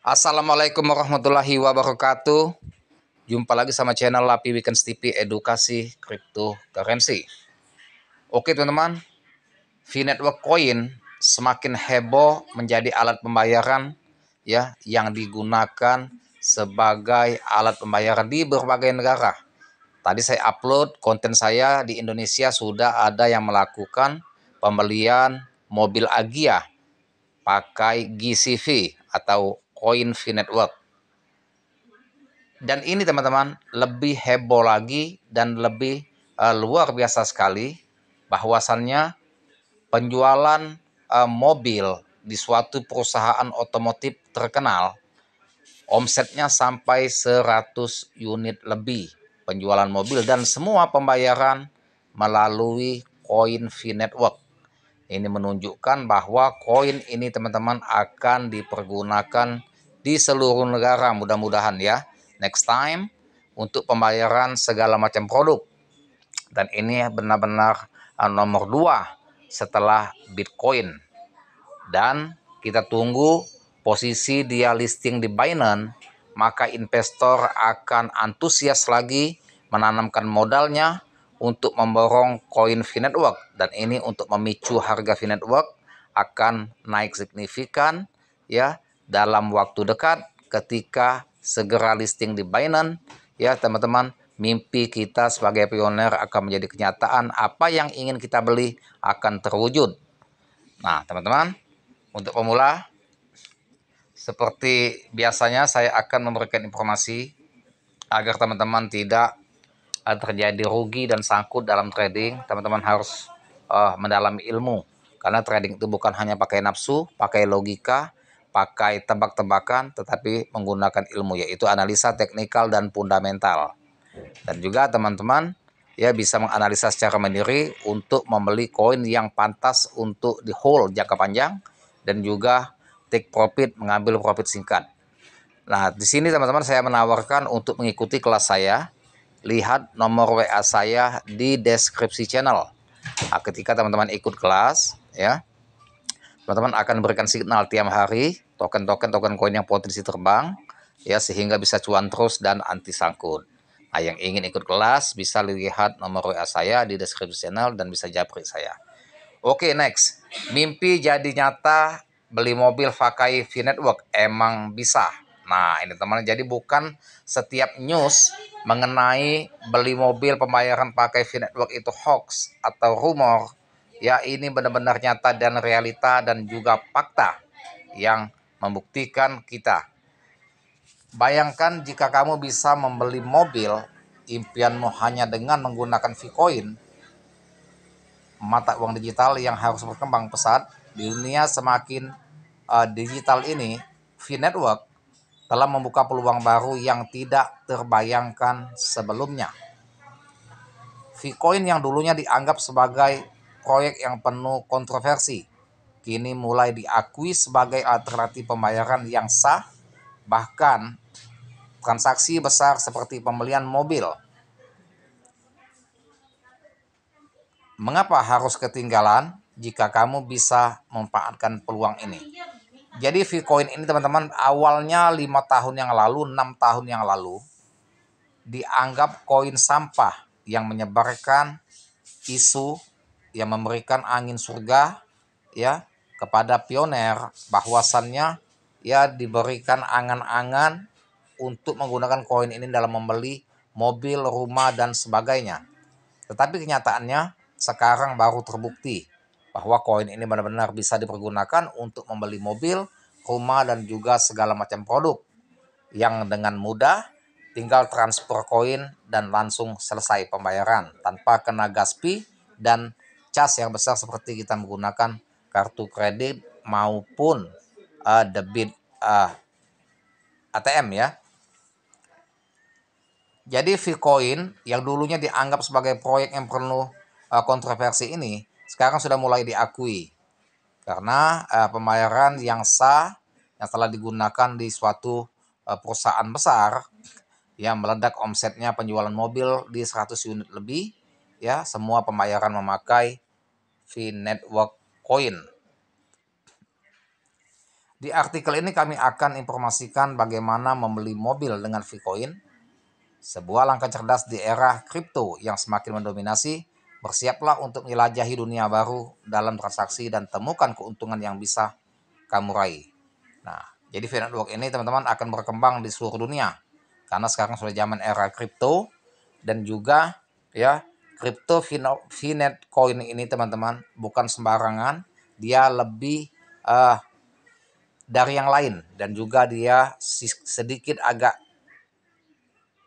Assalamualaikum warahmatullahi wabarakatuh. Jumpa lagi sama channel Lapi Weekends TV Edukasi Cryptocurrency. Oke teman-teman, V-Network Coin semakin heboh menjadi alat pembayaran ya yang digunakan sebagai alat pembayaran di berbagai negara. Tadi saya upload konten saya di Indonesia sudah ada yang melakukan pembelian mobil Agia pakai GCV atau Coin V-Network. Dan ini teman-teman lebih heboh lagi dan lebih luar biasa sekali bahwasannya penjualan mobil di suatu perusahaan otomotif terkenal omsetnya sampai 100 unit lebih penjualan mobil dan semua pembayaran melalui Coin V-Network. Ini menunjukkan bahwa koin ini teman-teman akan dipergunakan di seluruh negara mudah-mudahan ya. Next time untuk pembayaran segala macam produk. Dan ini benar-benar nomor 2 setelah Bitcoin. Dan kita tunggu posisi dia listing di Binance, maka investor akan antusias lagi menanamkan modalnya untuk memborong koin V-Network, dan ini untuk memicu harga V-Network akan naik signifikan ya dalam waktu dekat ketika segera listing di Binance ya teman-teman. Mimpi kita sebagai pioner akan menjadi kenyataan, apa yang ingin kita beli akan terwujud. Nah teman-teman, untuk pemula seperti biasanya saya akan memberikan informasi agar teman-teman tidak terjadi rugi dan sangkut dalam trading. Teman-teman harus mendalami ilmu, karena trading itu bukan hanya pakai nafsu, pakai logika, pakai tebak-tebakan, tetapi menggunakan ilmu, yaitu analisa teknikal dan fundamental. Dan juga teman-teman ya bisa menganalisa secara mandiri untuk membeli koin yang pantas untuk di hold jangka panjang dan juga take profit, mengambil profit singkat. Nah, di sini teman-teman saya menawarkan untuk mengikuti kelas saya. Lihat nomor WA saya di deskripsi channel. Nah, ketika teman-teman ikut kelas, ya, teman-teman akan berikan signal tiap hari token koin yang potensi terbang, ya, sehingga bisa cuan terus dan anti sangkut. Nah, yang ingin ikut kelas bisa lihat nomor WA saya di deskripsi channel dan bisa japri saya. Oke, next. Mimpi jadi nyata, beli mobil pakai V-Network emang bisa. Nah, ini teman, jadi bukan setiap news mengenai beli mobil pembayaran pakai V-Network itu hoax atau rumor. Ya, ini benar-benar nyata dan realita dan juga fakta yang membuktikan kita. Bayangkan jika kamu bisa membeli mobil impianmu hanya dengan menggunakan Vcoin, mata uang digital yang harus berkembang pesat di dunia semakin digital ini. V-Network telah membuka peluang baru yang tidak terbayangkan sebelumnya. Vcoin yang dulunya dianggap sebagai proyek yang penuh kontroversi, kini mulai diakui sebagai alternatif pembayaran yang sah. Bahkan transaksi besar seperti pembelian mobil. Mengapa harus ketinggalan jika kamu bisa memanfaatkan peluang ini? Jadi Vcoin ini teman-teman awalnya 5 tahun yang lalu, 6 tahun yang lalu dianggap koin sampah yang menyebarkan isu yang memberikan angin surga ya kepada pioner, bahwasannya ya diberikan angan-angan untuk menggunakan koin ini dalam membeli mobil, rumah dan sebagainya. Tetapi kenyataannya sekarang baru terbukti bahwa koin ini benar-benar bisa dipergunakan untuk membeli mobil, rumah dan juga segala macam produk yang dengan mudah tinggal transfer koin dan langsung selesai pembayaran tanpa kena gas fee dan cas yang besar seperti kita menggunakan kartu kredit maupun debit ATM ya. Jadi Vcoin yang dulunya dianggap sebagai proyek yang penuh kontroversi ini sekarang sudah mulai diakui karena pembayaran yang sah yang telah digunakan di suatu perusahaan besar yang meledak omsetnya penjualan mobil di 100 unit lebih ya, semua pembayaran memakai V-Network Coin. Di artikel ini kami akan informasikan bagaimana membeli mobil dengan Vcoin, sebuah langkah cerdas di era kripto yang semakin mendominasi. Bersiaplah untuk menjelajahi dunia baru dalam transaksi dan temukan keuntungan yang bisa kamu raih. Nah, jadi V-Network ini teman-teman akan berkembang di seluruh dunia. Karena sekarang sudah zaman era kripto dan juga ya kripto VNet Coin ini teman-teman bukan sembarangan, dia lebih dari yang lain dan juga dia sedikit agak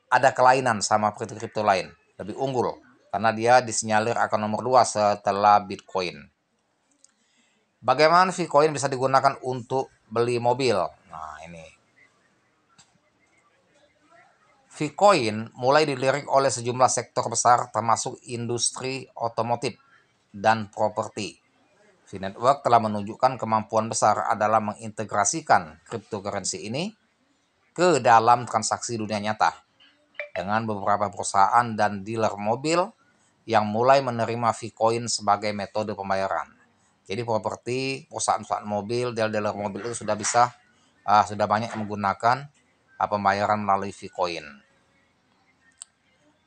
ada kelainan sama kripto lain, lebih unggul karena dia disinyalir akan nomor 2 setelah Bitcoin. Bagaimana Vcoin bisa digunakan untuk beli mobil? Nah, ini. Vcoin mulai dilirik oleh sejumlah sektor besar termasuk industri otomotif dan properti. V-Network telah menunjukkan kemampuan besar adalah mengintegrasikan cryptocurrency ini ke dalam transaksi dunia nyata dengan beberapa perusahaan dan dealer mobil yang mulai menerima Vcoin sebagai metode pembayaran. Jadi properti, perusahaan-perusahaan mobil, dealer mobil itu sudah banyak yang menggunakan pembayaran melalui Vcoin.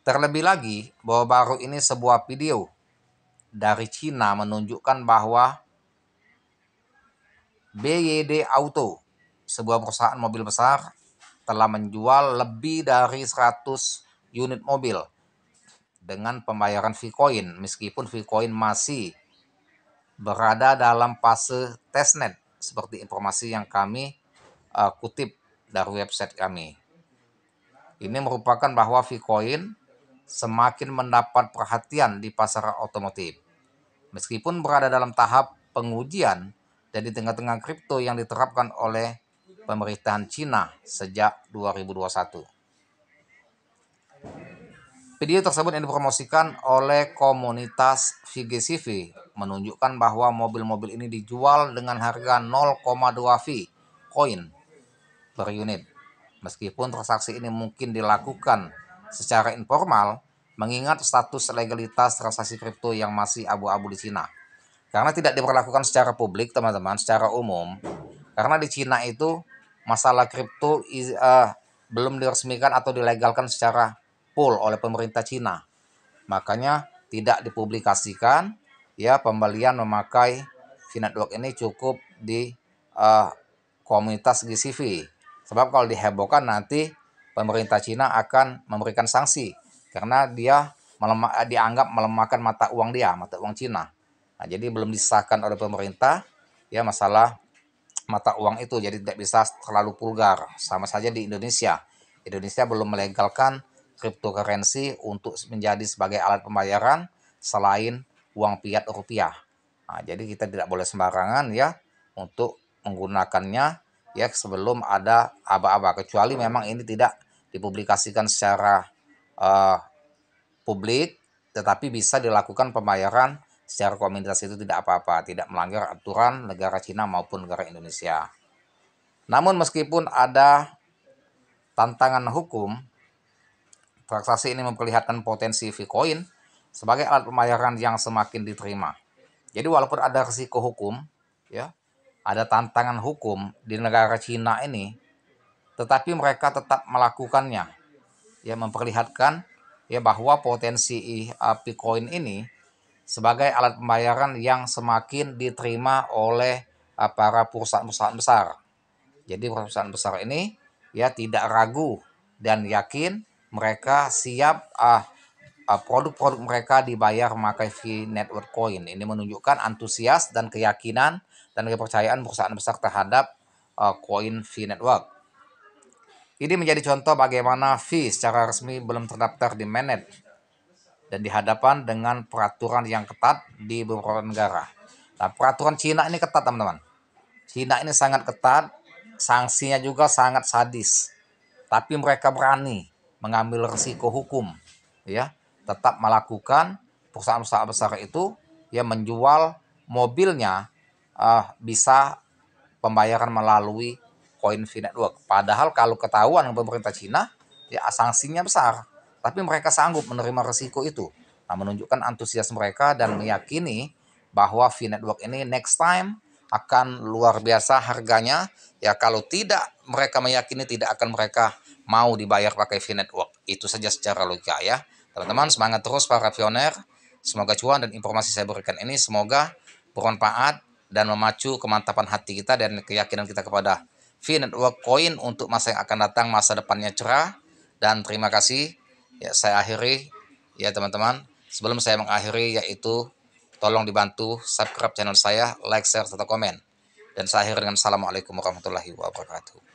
Terlebih lagi, bahwa baru ini sebuah video dari Cina menunjukkan bahwa BYD Auto, sebuah perusahaan mobil besar, telah menjual lebih dari 100 unit mobil dengan pembayaran Vcoin, meskipun Vcoin masih berada dalam fase testnet, seperti informasi yang kami kutip dari website kami. Ini merupakan bahwa Vcoin semakin mendapat perhatian di pasar otomotif. Meskipun berada dalam tahap pengujian dan di tengah-tengah kripto yang diterapkan oleh pemerintahan Cina sejak 2021. Video tersebut yang dipromosikan oleh komunitas VGCV menunjukkan bahwa mobil-mobil ini dijual dengan harga 0,2 Vcoin per unit. Meskipun transaksi ini mungkin dilakukan secara informal, mengingat status legalitas transaksi kripto yang masih abu-abu di Cina. Karena tidak diberlakukan secara publik, teman-teman, secara umum. Karena di Cina itu masalah kripto belum diresmikan atau dilegalkan secara full oleh pemerintah Cina. Makanya tidak dipublikasikan ya pembelian memakai V-Network ini cukup di komunitas GCV. Sebab kalau dihebohkan nanti pemerintah Cina akan memberikan sanksi karena dia dianggap melemahkan mata uang Cina. Nah, jadi belum disahkan oleh pemerintah ya masalah mata uang itu, jadi tidak bisa terlalu vulgar. Sama saja di Indonesia. Indonesia belum melegalkan cryptocurrency untuk menjadi sebagai alat pembayaran selain uang fiat rupiah. Nah, jadi kita tidak boleh sembarangan ya untuk menggunakannya ya sebelum ada aba-aba, kecuali memang ini tidak dipublikasikan secara publik, tetapi bisa dilakukan pembayaran secara komunitas itu tidak apa-apa, tidak melanggar aturan negara Cina maupun negara Indonesia. Namun meskipun ada tantangan hukum, transaksi ini memperlihatkan potensi Vcoin sebagai alat pembayaran yang semakin diterima. Jadi walaupun ada risiko hukum, ya, ada tantangan hukum di negara Cina ini, tetapi mereka tetap melakukannya. Ya, memperlihatkan ya bahwa potensi Vcoin ini sebagai alat pembayaran yang semakin diterima oleh para perusahaan-perusahaan besar. Jadi perusahaan besar ini ya tidak ragu dan yakin mereka siap produk-produk mereka dibayar memakai V-Network Coin. Ini menunjukkan antusias dan keyakinan dan kepercayaan perusahaan besar terhadap koin V-Network. Ini menjadi contoh bagaimana V secara resmi belum terdaftar di mainnet dan dihadapan dengan peraturan yang ketat di beberapa negara. Nah, peraturan Cina ini ketat, teman-teman. Cina ini sangat ketat, sanksinya juga sangat sadis. Tapi mereka berani mengambil risiko hukum, ya, tetap melakukan perusahaan-perusahaan besar itu ya menjual mobilnya bisa pembayaran melalui koin V-Network. Padahal kalau ketahuan pemerintah Cina, ya sanksinya besar. Tapi mereka sanggup menerima risiko itu. Nah, menunjukkan antusias mereka dan meyakini bahwa V-Network ini next time akan luar biasa harganya. Ya kalau tidak mereka meyakini, tidak akan mereka mau dibayar pakai V-Network. Itu saja secara logika ya. Teman-teman semangat terus para pioner. Semoga cuan dan informasi saya berikan ini semoga bermanfaat dan memacu kemantapan hati kita dan keyakinan kita kepada V-Network Coin untuk masa yang akan datang, masa depannya cerah. Dan terima kasih. Ya saya akhiri ya teman-teman. Sebelum saya mengakhiri yaitu tolong dibantu subscribe channel saya, like, share, serta komen. Dan saya akhiri dengan Assalamualaikum warahmatullahi wabarakatuh.